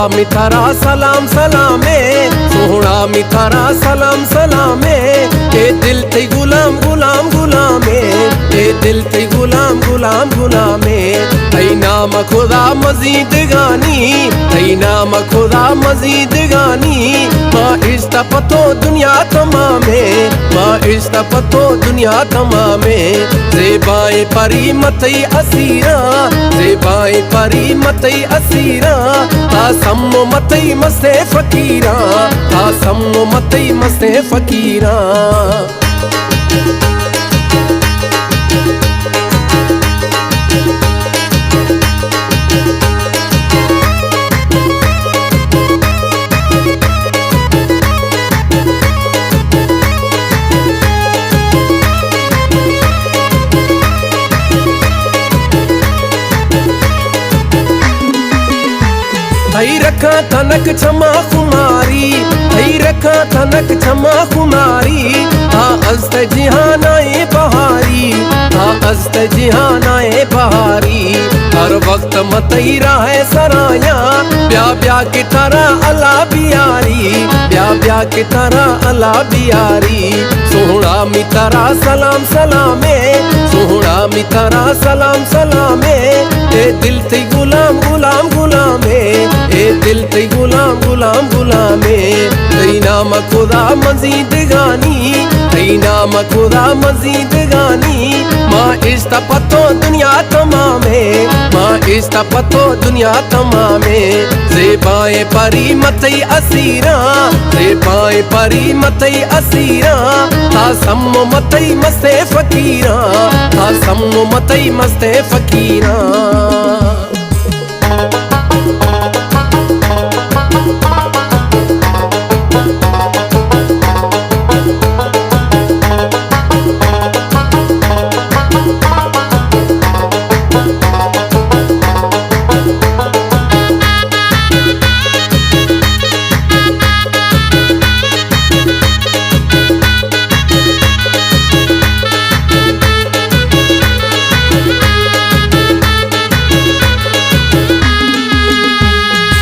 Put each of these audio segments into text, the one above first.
मिथारा सलाम सलामे, सोहना मिथारा सलाम सलामे। ए दिल ते गुलाम गुलाम गुलामे, ए दिल ते गुलाम गुलाम गुलामे। ऐ नाम खुदा मजीद गानी, ऐ नाम खुदा मजीद गानी। माँ इश्ता पतो दुनिया तमामे, माँ इश्ता पतो दुनिया तमामे। ज़ेबाए परी मतई असीरा, ज़ेबाए परी मतई असीरा। तासम मतई मसे फकीरा, तासम मतई मसे फकीरा। थई रखा तनक क्षमा खुमारी, थई रखा तनक क्षमा खुमारी। हाँ अस्त जिहानाए बहारी, हाँ अस्त जिहानाए बहारी। हर वक्त मतई रहे सराया, ब्या ब्या की तरह अला बियारी, ब्या ब्या की तरह अला बियारी। सोहना मिथारा सलाम सलामे, सोहना मिथारा सलाम सलामे। ए दिल ते गुलाम गुलाम गुलामे, ए दिल ते गुलाम गुलाम गुलामे। ऐ नाम खुदा मजीद गानी, ऐ नाम खुदा मजीद गानी। माँ इश्ता पतो दुनिया तमामे, माँ इश्ता पतो दुनिया तमामे। ज़ेबाए परी मतई असीरा, ज़ेबाए परी मतई असीरा। तासम मतई मस्ते फकीरा, तासम मतई मस्ते फकीरा।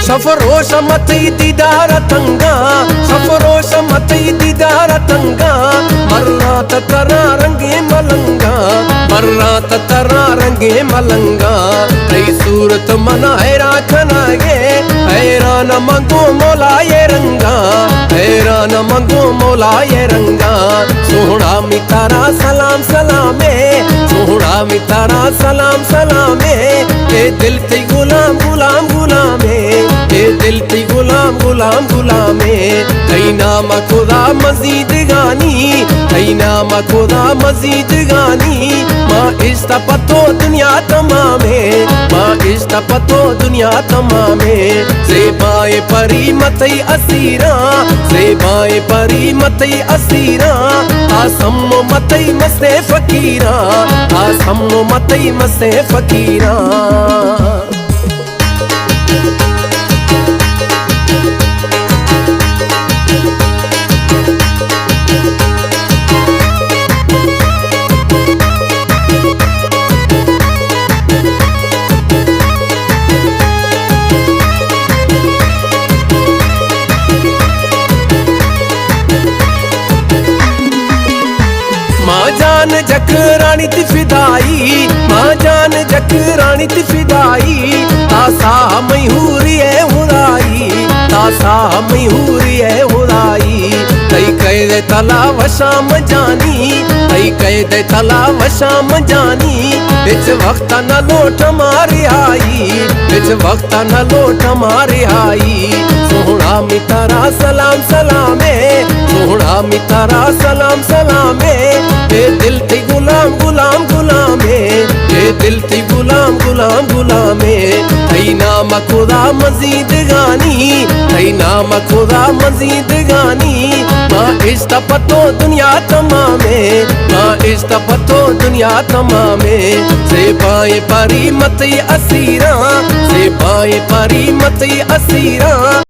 सफरोश मतई दीदार तंगा, सफरोश मतई दीदार तंगा। मरना तरा रंगे मलंगा, मरना तरा रंगे मलंगा। कई सूरत मना हैरान खनागे, हैरान मंगो मोला ये रंगा, हैरान मंगो मोला ये रंगा। सोहना मिथारा सलाम सलामे, सोहना मिथारा सलाम सलामे। ए दिल ते गुलाम गुलाम गुलामे, ए दिल ते गुलाम गुलाम गुलामे। ऐ नाम खुदा मजीद गानी, ऐ नाम खुदा मजीद गानी। माँ इश्ता पतो दुनिया तमामे, माँ इश्ता पतो दुनिया तमामे। ज़ेबाए परी मतई असीरा, ज़ेबाए परी मतई असीरा। तासम मतई मस्ते फकीरा, तासम मतई मस्ते फकीरा। माँ जान जक रानी ती फिदाई, माँ जान जक रानी ती फिदाई। तासा मयूरी है हुदाई, तासा मयूरी है हुदाई। कई कैद तला वशाम जानी, कई कैद तला वशाम जानी। बिच वक्त न लोट मारे आई, बिच वक्त न लोट मारे आई। सोहना मिथारा सलाम सलामे, सोहना मिथारा सलाम सलामे। ए दिल ते गुलाम गुलाम गुलामे, ए दिल ते गुलाम गुलाम गुलामे। ऐ नाम खुदा मजीद गानी, ऐ नाम खुदा मजीद गानी। माँ इश्ता पतो दुनिया तमामे, माँ इश्ता पतो दुनिया तमामे। ज़ेबाए परी मतई असीरा, ज़ेबाए परी मतई असीरा।